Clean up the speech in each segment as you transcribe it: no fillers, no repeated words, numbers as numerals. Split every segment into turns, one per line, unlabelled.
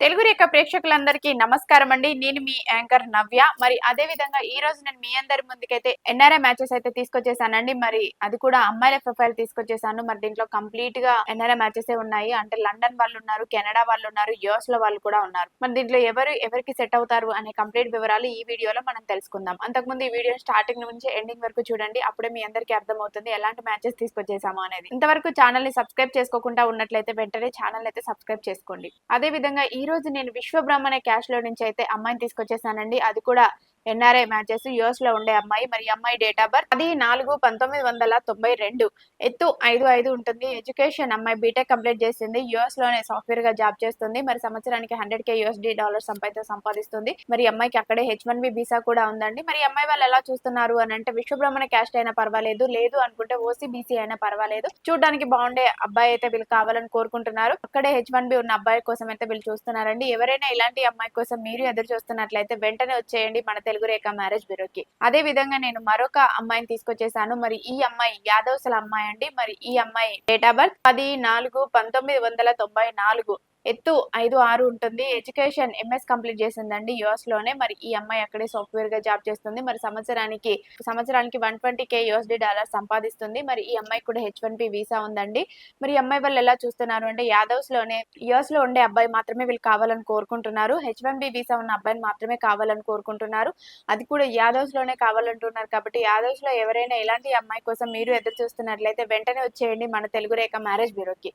తెలుగు రేఖ ప్రేక్షకులందరికీ నమస్కారం అండి. నేను మీ యాంకర్ నవ్య. మరి అదే విధంగా ఈ రోజు నేను మీ అందరి ముందుకైతే ఎన్ఆర్ఐ మ్యాచెస్ అయితే తీసుకొచ్చేసానండి. మరి అది కూడా అమ్మాయిల ప్రొఫైల్ తీసుకొచ్చేసాను. మరి దీంట్లో కంప్లీట్ గా ఎన్ఆర్ఐ మ్యాచెస్ ఉన్నారు. అంటే లండన్ వాళ్ళు ఉన్నారు, కెనడా వాళ్ళు ఉన్నారు, యూఎస్ లో వాళ్ళు కూడా ఉన్నారు. మరి దీంట్లో ఎవరికి సెట్ అవుతారు అనే కంప్లీట్ వివరాలు ఈ వీడియోలో మనం తెలుసుకుందాం. అంతకుముందు ఈ వీడియో స్టార్టింగ్ నుంచి ఎండింగ్ వరకు చూడండి. అప్పుడే మీ అందరికీ అర్థమవుతుంది ఎలాంటి మ్యాచెస్ తీసుకొచ్చేసాము అనేది. ఇంతవరకు ఛానల్ ని సబ్స్క్రైబ్ చేసుకోకుండా ఉన్నట్లయితే వెంటనే ఛానల్ అయితే సబ్స్క్రైబ్ చేసుకోండి. అదే విధంగా ఈ రోజు నేను విశ్వబ్రహ్మణ్య క్యాష్ లో నుంచి అయితే అమ్మాయిని తీసుకొచ్చేసానండి. అది కూడా ఎన్ఆర్ఐ మ్యాచెస్ యూఎస్ లో ఉండే అమ్మాయి. మరి అమ్మాయి డేట్ ఆఫ్ బర్త్ 10/4/1992, ఎత్తు 5'5" ఉంటుంది. ఎడ్యుకేషన్ అమ్మాయి బీటెక్ కంప్లీట్ చేసింది. యూఎస్ లోనే సాఫ్ట్వేర్ గా జాబ్ చేస్తుంది. మరి సంవత్సరానికి $100,000 అయితే సంపాదిస్తుంది. మరి అమ్మాయికి అక్కడే H1B వీసా కూడా ఉందండి. మరి అమ్మాయి వాళ్ళు ఎలా చూస్తున్నారు అని అంటే విశ్వబ్రహ్మణ్య క్యాస్ట్ అయినా పర్వాలేదు, లేదు అనుకుంటే ఓసీబీసీ అయినా పర్వాలేదు, చూడడానికి బాగుండే అబ్బాయి అయితే వీళ్ళు కావాలని కోరుకుంటున్నారు. అక్కడే H1B ఉన్న అబ్బాయి కోసం అయితే వీళ్ళు చూస్తున్నారండి. ఎవరైనా ఇలాంటి అమ్మాయి కోసం మీరు ఎదురు చూస్తున్నట్లయితే వెంటనే వచ్చేయండి మన తెలుగు రేఖ మ్యారేజ్ బ్యూరోకి. అదే విధంగా నేను మరొక అమ్మాయిని తీసుకొచ్చేసాను. మరి ఈ అమ్మాయి యాదవ్సల అమ్మాయి అండి. మరి ఈ అమ్మాయి డేట్ ఆఫ్ బర్త్ 10/4/1994, ఎత్తు 5'6" ఉంటుంది. ఎడ్యుకేషన్ ఎంఎస్ కంప్లీట్ చేసిందండి యూఎస్ లోనే. మరి ఈ అమ్మాయి అక్కడే సాఫ్ట్వేర్ గా జాబ్ చేస్తుంది. మరి సంవత్సరానికి $120,000 సంపాదిస్తుంది. మరి ఈ అమ్మాయి కూడా H1B వీసా ఉందండి. మరి ఈ అమ్మాయి వాళ్ళు ఎలా చూస్తున్నారు అంటే యాదవ్స్ లోనే యూఎస్ లో ఉండే అబ్బాయి మాత్రమే వీళ్ళు కావాలని కోరుకుంటున్నారు. H1B వీసా ఉన్న అబ్బాయిని మాత్రమే కావాలని కోరుకుంటున్నారు. అది కూడా యాదవ్స్ లోనే కావాలంటున్నారు. కాబట్టి యాదవ్స్ లో ఎవరైనా ఇలాంటి అమ్మాయి కోసం మీరు ఎదురు చూస్తున్నట్లయితే వెంటనే వచ్చేయండి మన తెలుగు రేఖ మ్యారేజ్ బ్యూరోకి.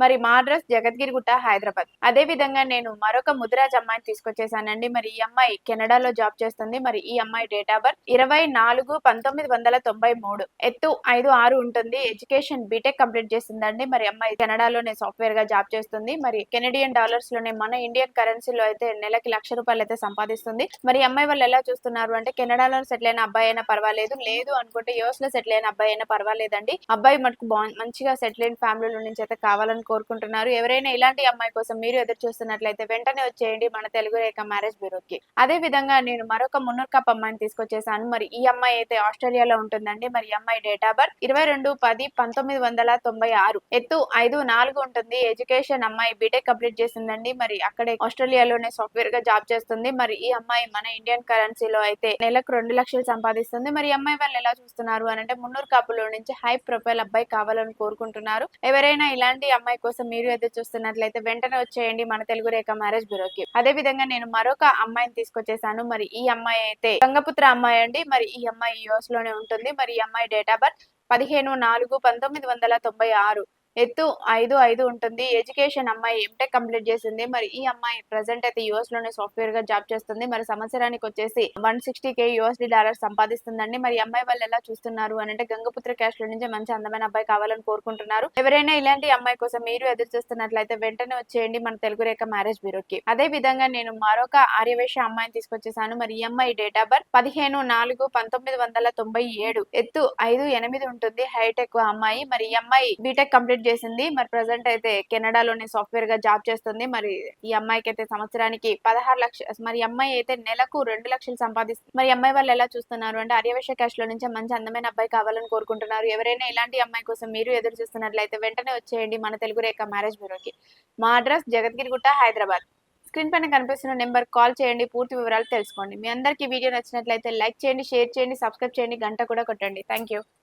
మరి మా అడ్రస్ జగద్గిరిగుట్ట, హైదరాబాద్. అదే విధంగా నేను మరొక ముదిరాజ్ అమ్మాయిని తీసుకొచ్చేసానండి. మరి ఈ అమ్మాయి కెనడాలో జాబ్ చేస్తుంది. మరి ఈ అమ్మాయి డేట్ ఆఫ్ బర్త్ 24/1993, ఎత్తు 5'6" ఉంటుంది. ఎడ్యుకేషన్ బీటెక్ కంప్లీట్ చేసిందండి. మరి అమ్మాయి కెనడాలోనే సాఫ్ట్వేర్ గా జాబ్ చేస్తుంది. మరి కెనడియన్ డాలర్స్ లోనే మన ఇండియన్ కరెన్సీలో అయితే నెలకి ₹1,00,000 అయితే సంపాదిస్తుంది. మరి అమ్మాయి వాళ్ళు ఎలా చూస్తున్నారు అంటే కెనడాలో సెటిల్ అయిన అబ్బాయి అయినా పర్వాలేదు, లేదు అనుకుంటే యూఎస్ లో సెటిల్ అయిన అబ్బాయి అయినా పర్వాలేదండి. అబ్బాయి మటుకు మంచిగా సెటిల్ అయిన ఫ్యామిలీలో నుంచి అయితే కావాలని కోరుకుంటున్నారు. ఎవరైనా ఇలాంటి అమ్మాయి కోసం మీరు ఎదురు చూస్తున్నట్లయితే వెంటనే వచ్చేయండి మన తెలుగు రేఖ మ్యారేజ్ బ్యూరోకి. అదే విధంగా నేను మరొక మున్నూర్ కప్ అమ్మాయిని తీసుకొచ్చేసాను. మరి ఈ అమ్మాయి అయితే ఆస్ట్రేలియాలో ఉంటుందండి. మరి ఈ అమ్మాయి డేట్ ఆఫ్ బర్త్ 22/10/1996, ఎత్తు 5'4" ఉంటుంది. ఎడ్యుకేషన్ అమ్మాయి బీటెక్ కంప్లీట్ చేసిందండి. మరి అక్కడే ఆస్ట్రేలియాలోనే సాఫ్ట్వేర్ గా జాబ్ చేస్తుంది. మరి ఈ అమ్మాయి మన ఇండియన్ కరెన్సీలో అయితే నెలకు $2,00,000 సంపాదిస్తుంది. మరి ఈ అమ్మాయి వాళ్ళు ఎలా చూస్తున్నారు అని అంటే మున్నూర్ కాపులో నుంచి హై ప్రొఫైల్ అబ్బాయి కావాలని కోరుకుంటున్నారు. ఎవరైనా ఇలాంటి అమ్మాయి కోసం మీరు ఎదురు చూస్తున్నట్లయితే వెంటనే వచ్చేయండి మన తెలుగు రేఖ మ్యారేజ్ బ్యూరోకి. అదే విధంగా నేను మరొక అమ్మాయిని తీసుకొచ్చేసాను. మరి ఈ అమ్మాయి అయితే గంగపుత్ర అమ్మాయి అండి. మరి ఈ అమ్మాయి యూఎస్ లోనే ఉంటుంది. మరి ఈ అమ్మాయి డేట్ ఆఫ్ బర్త్ 15/4/1996, ఎత్తు 5'5" ఉంటుంది. ఎడ్యుకేషన్ అమ్మాయి ఎంటెక్ కంప్లీట్ చేసింది. మరి ఈ అమ్మాయి ప్రెసెంట్ అయితే యూఎస్ లోనే సాఫ్ట్వేర్ గా జాబ్ చేస్తుంది. మరి సంవత్సరానికి వచ్చేసి $160,000 సంపాదిస్తుందండి. మరి అమ్మాయి వాళ్ళు ఎలా చూస్తున్నారు అని అంటే గంగపుత్ర క్యాస్ట్ లో నుంచి మంచి అందమైన అబ్బాయి కావాలని కోరుకుంటున్నారు. ఎవరైనా ఇలాంటి అమ్మాయి కోసం మీరు ఎదురు చూస్తున్నట్లయితే వెంటనే వచ్చేయండి మన తెలుగు రేఖ మ్యారేజ్ బ్యూరోకి. అదే విధంగా నేను మరొక ఆర్యవేశ్య అమ్మాయిని తీసుకొచ్చేసాను. మరి ఈ అమ్మాయి డేట్ ఆఫ్ బర్త్ 15/4/1997, ఎత్తు 5'8" ఉంటుంది. హైట్ ఎక్కువ అమ్మాయి. మరి ఈ అమ్మాయి బీటెక్ కంప్లీట్ చేసింది. మరి ప్రెసెంట్ అయితే కెనడాలోనే సాఫ్ట్వేర్ గా జాబ్ చేస్తుంది. మరి ఈ అమ్మాయికి అయితే సంవత్సరానికి 16 లక్షలు, మరి అమ్మాయి అయితే నెలకు $2,00,000 సంపాదిస్తుంది. మరి అమ్మాయి వాళ్ళు ఎలా చూస్తున్నారు అంటే ఆర్యవేశ్య క్యాస్ట్ లో నుంచి మంచి అందమైన అబ్బాయి కావాలని కోరుకుంటున్నారు. ఎవరైనా ఇలాంటి అమ్మాయి కోసం మీరు ఎదురు చూస్తున్నట్లయితే వెంటనే వచ్చేయండి మన తెలుగు రేఖ మ్యారేజ్ బ్యూరోకి. మా అడ్రస్ జగద్గిరిగుట్ట, హైదరాబాద్. స్క్రీన్ పైన కనిపిస్తున్న నెంబర్ కాల్ చేయండి, పూర్తి వివరాలు తెలుసుకోండి. మీ అందరికీ వీడియో నచ్చినట్లయితే లైక్ చేయండి, షేర్ చేయండి, సబ్స్క్రైబ్ చేయండి, గంట కూడా కొట్టండి. Thank you.